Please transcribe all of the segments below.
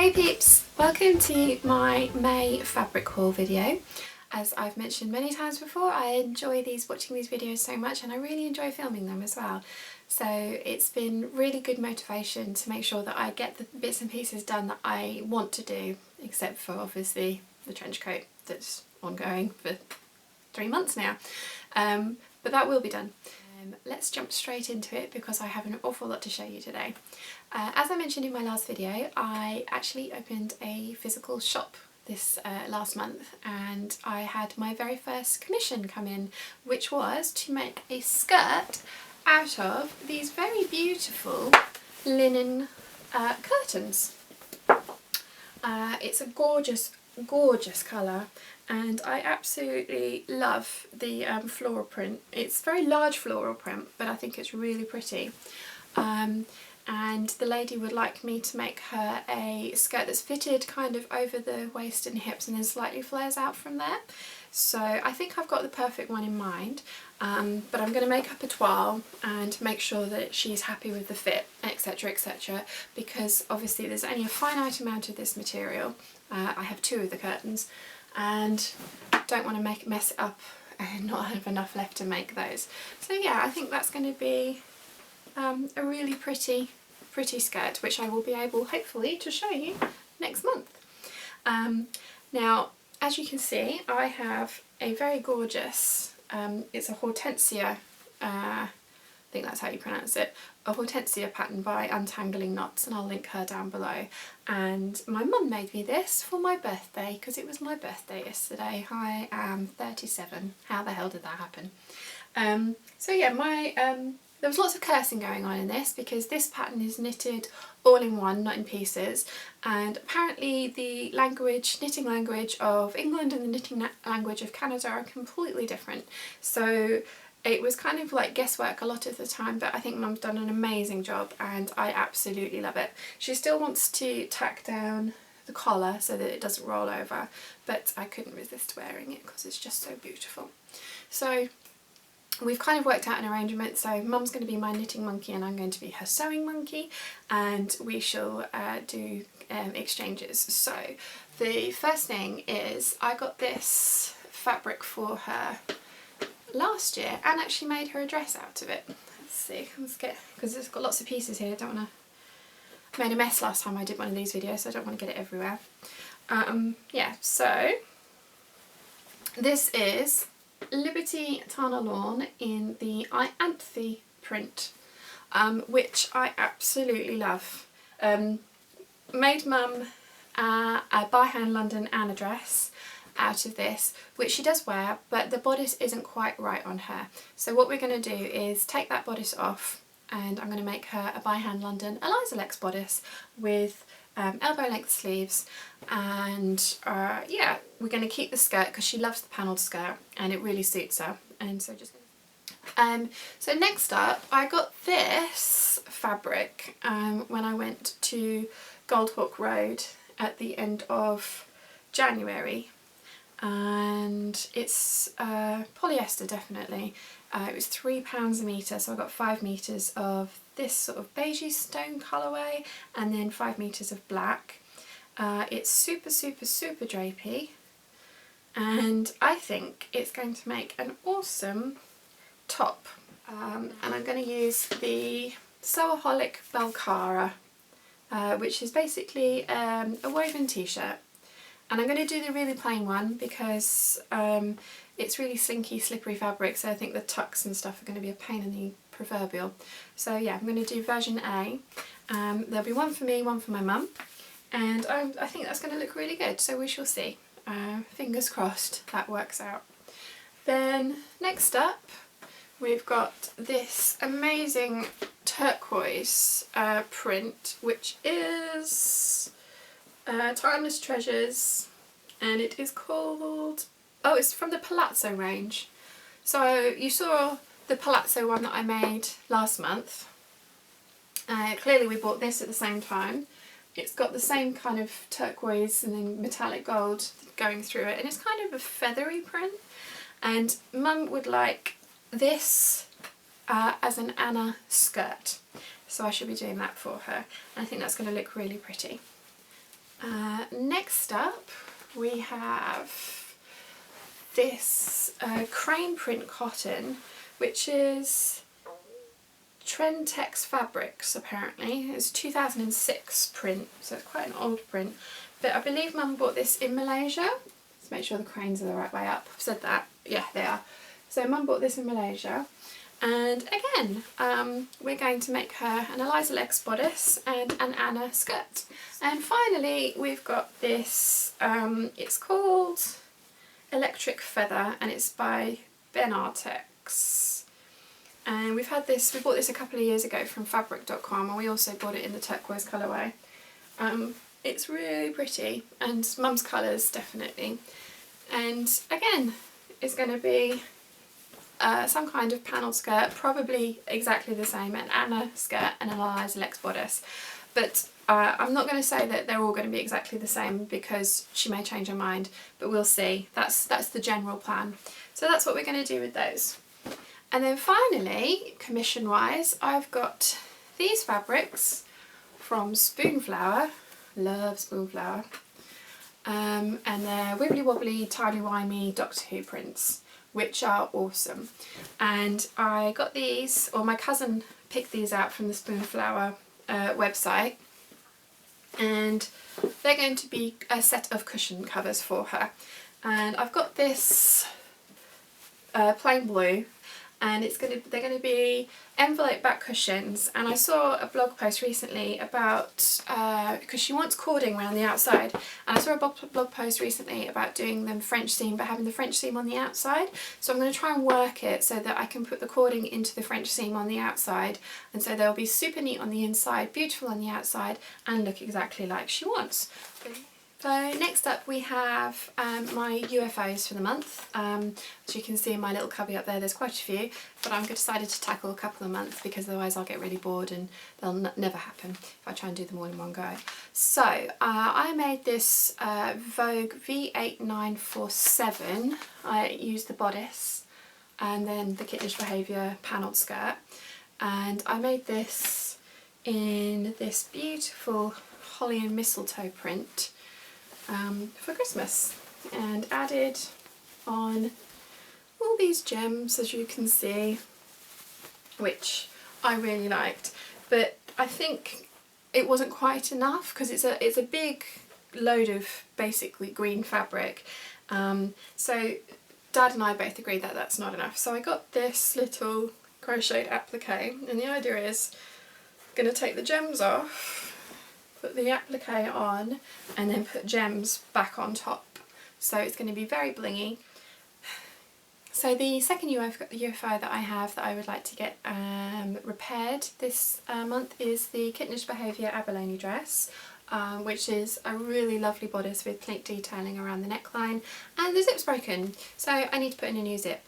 Hey peeps! Welcome to my May fabric haul video. As I've mentioned many times before, I enjoy watching these videos so much, and I really enjoy filming them as well. So it's been really good motivation to make sure that I get the bits and pieces done that I want to do, except for obviously the trench coat that's ongoing for 3 months now. But that will be done. Let's jump straight into it because I have an awful lot to show you today. As I mentioned in my last video, I actually opened a physical shop this last month, and I had my very first commission come in, which was to make a skirt out of these very beautiful linen curtains. It's a gorgeous colour, and I absolutely love the floral print. It's very large floral print, but I think it's really pretty. And the lady would like me to make her a skirt that's fitted kind of over the waist and hips and then slightly flares out from there. So I think I've got the perfect one in mind, but I'm going to make up a toile and make sure that she's happy with the fit, etc, etc, because obviously there's only a finite amount of this material. I have 2 of the curtains and don't want to mess it up and not have enough left to make those. So yeah, I think that's going to be a really pretty skirt, which I will be able hopefully to show you next month. Now, as you can see, I have a very gorgeous, it's a hortensia, I think that's how you pronounce it, a hortensia pattern by Untangling Knots, and I'll link her down below. And my mum made me this for my birthday because it was my birthday yesterday. I am 37. How the hell did that happen? So yeah, there was lots of cursing going on in this because this pattern is knitted all in one, not in pieces, and apparently the knitting language of England and the knitting language of Canada are completely different. So it was kind of like guesswork a lot of the time, but I think Mum's done an amazing job and I absolutely love it. She still wants to tack down the collar so that it doesn't roll over, but I couldn't resist wearing it because it's just so beautiful. So we've kind of worked out an arrangement, so Mum's going to be my knitting monkey and I'm going to be her sewing monkey, and we shall do exchanges. So the first thing is I got this fabric for her last year and actually made her a dress out of it. Let's see, because it's got lots of pieces here, I don't want to... I made a mess last time I did one of these videos, so I don't want to get it everywhere. Yeah, so this is Liberty Tana Lawn in the Ianthe print, which I absolutely love. Made Mum a by hand London and a dress out of this, which she does wear, but the bodice isn't quite right on her. So what we're going to do is take that bodice off, and I'm going to make her a by hand London Eliza Lex bodice with elbow length sleeves, and yeah, we're going to keep the skirt because she loves the panelled skirt and it really suits her. And so so next up, I got this fabric when I went to Goldhawk Road at the end of January, and it's polyester definitely. It was £3 a metre, so I got 5 metres of this sort of beigey stone colourway and then 5 metres of black. It's super drapey, and I think it's going to make an awesome top. And I'm going to use the Sewaholic Belcara, which is basically a woven t-shirt. And I'm going to do the really plain one because it's really slinky, slippery fabric, so I think the tucks and stuff are going to be a pain in the proverbial. So yeah, I'm going to do version A. There'll be one for me, one for my mum, and I think that's going to look really good, so we shall see. Fingers crossed that works out. Then next up, we've got this amazing turquoise print, which is Timeless Treasures, and it is called, oh, it's from the Palazzo range. So you saw the Palazzo one that I made last month. Clearly we bought this at the same time. It's got the same kind of turquoise and then metallic gold going through it, and it's kind of a feathery print, and Mum would like this as an Anna skirt, so I should be doing that for her, and I think that's going to look really pretty. Next up we have this crane print cotton, which is Trentex Fabrics apparently. It's 2006 print, so it's quite an old print. But I believe Mum bought this in Malaysia. Let's make sure the cranes are the right way up. I've said that. Yeah, they are. So Mum bought this in Malaysia. And again, we're going to make her an Eliza Legs bodice and an Anna skirt. And finally, we've got this, it's called Electric Feather, and it's by Ben Artex. And we bought this a couple of years ago from fabric.com, and we also bought it in the turquoise colourway. It's really pretty, and Mum's colours definitely. And again, it's going to be some kind of panel skirt, probably exactly the same, an Anna skirt and an Eliza Legs bodice. But I'm not going to say that they're all going to be exactly the same because she may change her mind, but we'll see. That's the general plan. So that's what we're going to do with those. And then finally, commission wise, I've got these fabrics from Spoonflower. Love Spoonflower. And they're wibbly wobbly, timey wimey Doctor Who prints, which are awesome. And I got these, or my cousin picked these out from the Spoonflower website, and they're going to be a set of cushion covers for her. And I've got this plain blue, and they're going to be envelope back cushions. And I saw a blog post recently about, because she wants cording around the outside, and I saw a blog post recently about doing them French seam but having the French seam on the outside. So I'm going to try and work it so that I can put the cording into the French seam on the outside, and so they'll be super neat on the inside, beautiful on the outside, and look exactly like she wants. So next up we have my UFOs for the month. As you can see in my little cubby up there, there's quite a few, but I've decided to tackle a couple a month because otherwise I'll get really bored and they'll never happen if I try and do them all in one go. So I made this Vogue V8947. I used the bodice and then the Kittenish Behaviour panelled skirt, and I made this in this beautiful holly and mistletoe print for Christmas, and added on all these gems, as you can see, which I really liked, but I think it wasn't quite enough because it's a big load of basically green fabric, so Dad and I both agreed that that's not enough. So I got this little crocheted applique, and the idea is I'm going to take the gems off, put the applique on, and then put gems back on top. So it's going to be very blingy. So the second UFO that I have that I would like to get repaired this month is the Kittenish Behaviour abalone dress, which is a really lovely bodice with pleat detailing around the neckline, and the zip's broken, so I need to put in a new zip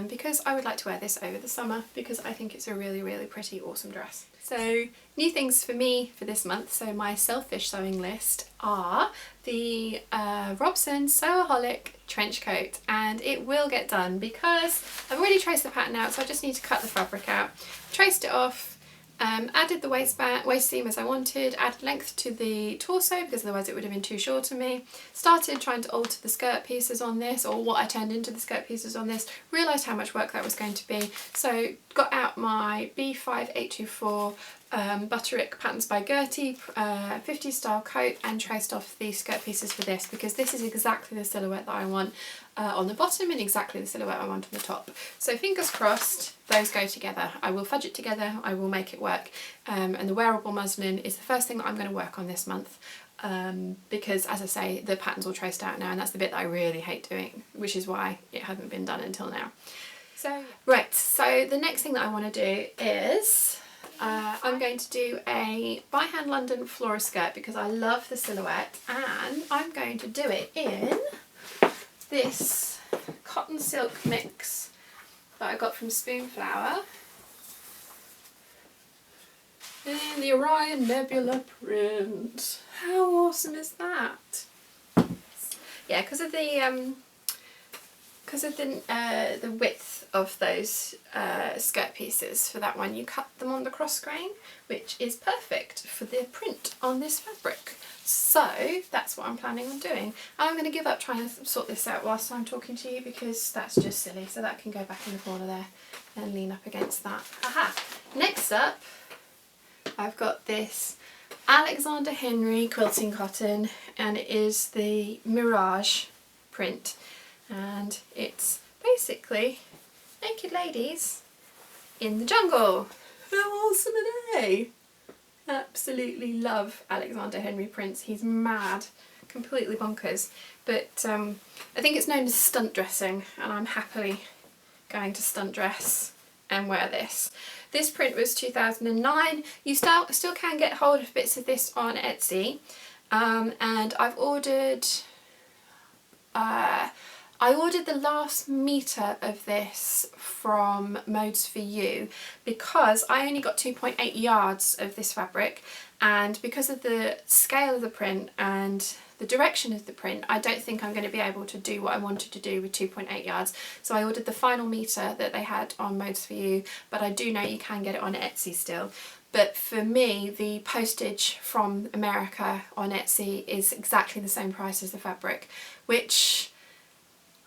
because I would like to wear this over the summer because I think it's a really, really pretty, awesome dress. So new things for me for this month, so my selfish sewing list are the Robson Sewaholic trench coat, and it will get done because I've already traced the pattern out, so I just need to cut the fabric out. Traced it off, added the waist seam as I wanted, added length to the torso because otherwise it would have been too short on me. Started trying to alter the skirt pieces on this, or what I turned into the skirt pieces on this, realised how much work that was going to be, so got out my B5824 Butterick Patterns by Gertie 50s style coat and traced off the skirt pieces for this because this is exactly the silhouette that I want on the bottom and exactly the silhouette I want on the top. So fingers crossed those go together. I will fudge it together, I will make it work, and the wearable muslin is the first thing that I'm going to work on this month because, as I say, the pattern's all traced out now, and that's the bit that I really hate doing, which is why it hadn't been done until now. So right, so the next thing that I want to do is I'm going to do a by hand London floral skirt because I love the silhouette, and I'm going to do it in this cotton silk mix that I got from Spoonflower in the Orion Nebula print. How awesome is that? Yeah, because of the because of the width of those skirt pieces for that one, you cut them on the cross grain, which is perfect for the print on this fabric. So that's what I'm planning on doing. I'm going to give up trying to sort this out whilst I'm talking to you, because that's just silly. So that can go back in the corner there and lean up against that. Aha! Next up, I've got this Alexander Henry quilting cotton, and it is the Mirage print, and it's basically naked ladies in the jungle. How awesome are they? Absolutely love Alexander Henry prints. He's mad, completely bonkers, but I think it's known as stunt dressing, and I'm happily going to stunt dress and wear this. This print was 2009. You still can get hold of bits of this on Etsy, and I've ordered I ordered the last metre of this from Modes for You because I only got 2.8 yards of this fabric, and because of the scale of the print and the direction of the print, I don't think I'm going to be able to do what I wanted to do with 2.8 yards. So I ordered the final metre that they had on Modes for You, but I do know you can get it on Etsy still. But for me, the postage from America on Etsy is exactly the same price as the fabric, which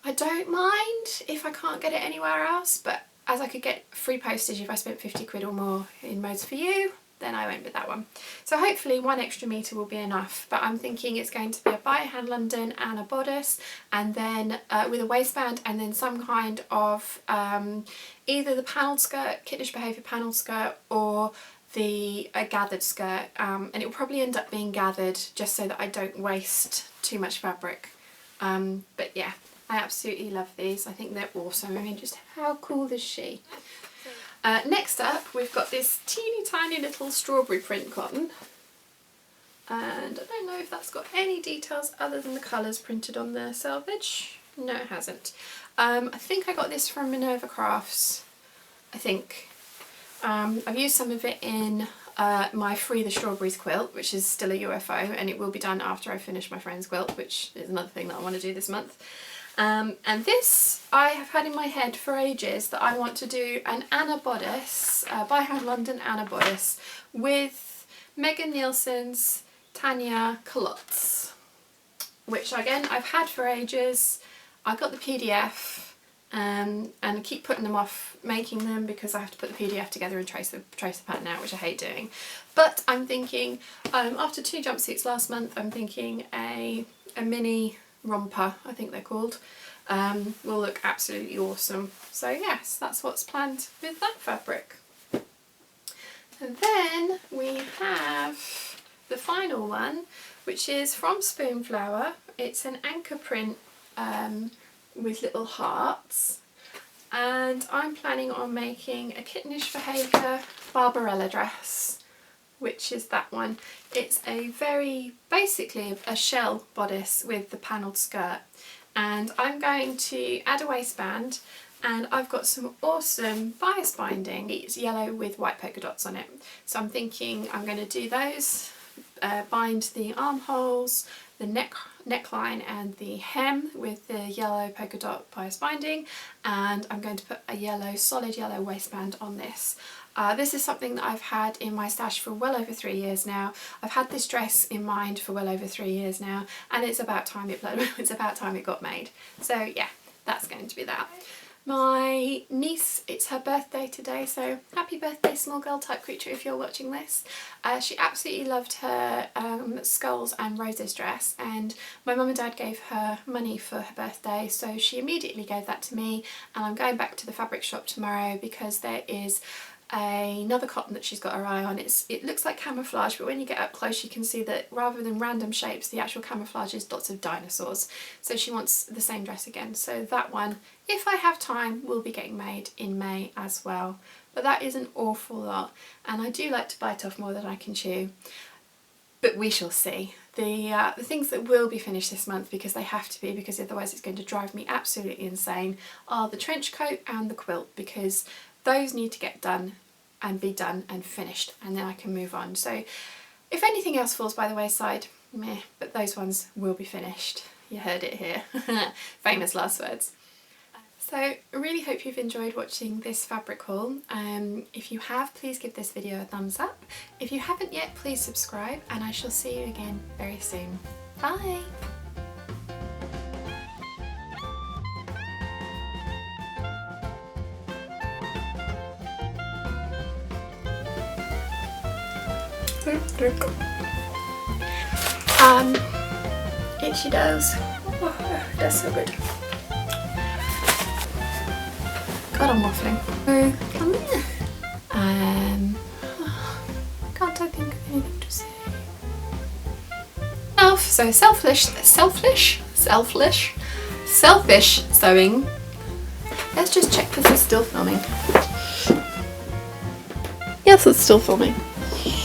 I don't mind if I can't get it anywhere else, but as I could get free postage if I spent 50 quid or more in Modes for You, then I went with that one. So hopefully 1 extra metre will be enough, but I'm thinking it's going to be a by hand London and a bodice, and then with a waistband, and then some kind of either the panelled skirt, Kittenish Behaviour panelled skirt, or the gathered skirt, and it will probably end up being gathered just so that I don't waste too much fabric. But yeah, I absolutely love these. I think they're awesome. I mean, just how cool is she? Next up, we've got this teeny tiny little strawberry print cotton, and I don't know if that's got any details other than the colours printed on the selvage. No, it hasn't. I think I got this from Minerva Crafts, I think. I've used some of it in my Free the Strawberries quilt, which is still a UFO, and it will be done after I finish my friend's quilt, which is another thing that I want to do this month. And this I have had in my head for ages, that I want to do an Anna bodice, by hand London Anna bodice, with Megan Nielsen's Tanya culottes, which again I've had for ages. I got the PDF, and I keep putting them off making them because I have to put the PDF together and trace the pattern out, which I hate doing. But I'm thinking, after 2 jumpsuits last month, I'm thinking a mini romper, I think they're called, will look absolutely awesome. So yes, that's what's planned with that fabric. And then we have the final one, which is from Spoonflower. It's an anchor print with little hearts, and I'm planning on making a Kittenish Behaviour Barbarella dress, which is that one. It's a basically a shell bodice with the panelled skirt, and I'm going to add a waistband, and I've got some awesome bias binding. It's yellow with white polka dots on it, so I'm thinking I'm going to do those, bind the armholes, the neckline and the hem with the yellow polka dot bias binding, and I'm going to put a solid yellow waistband on this. This is something that I've had in my stash for well over 3 years now. I've had this dress in mind for well over 3 years now, and it's about time it got made. So yeah, that's going to be that. My niece, it's her birthday today, so happy birthday small girl type creature if you're watching this. She absolutely loved her skulls and roses dress, and my mum and dad gave her money for her birthday, so she immediately gave that to me, and I'm going back to the fabric shop tomorrow because there is another cotton that she's got her eye on. It looks like camouflage, but when you get up close you can see that rather than random shapes, the actual camouflage is dots of dinosaurs. So she wants the same dress again. So that one, if I have time, will be getting made in May as well. But that is an awful lot, and I do like to bite off more than I can chew. But we shall see. The things that will be finished this month, because they have to be, because otherwise it's going to drive me absolutely insane, are the trench coat and the quilt, because those need to get done and be done and finished, and then I can move on. So if anything else falls by the wayside, meh, but those ones will be finished. You heard it here. Famous last words. So I really hope you've enjoyed watching this fabric haul. If you have, please give this video a thumbs up. If you haven't yet, please subscribe, and I shall see you again very soon. Bye! Itchy nose. Oh, that's so good. God, I'm waffling. Can't I think of anything to say? So selfish sewing. Let's just check this is still filming. Yes, it's still filming.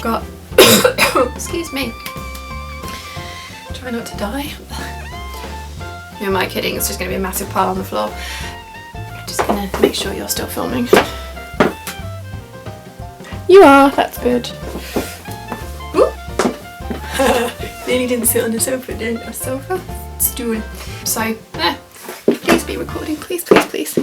Got excuse me. Try not to die. Who am I kidding? It's just going to be a massive pile on the floor. I'm just going to make sure you're still filming. You are, that's good. Nearly didn't sit on the sofa then. A sofa? Stool. So, please be recording, please, please, please.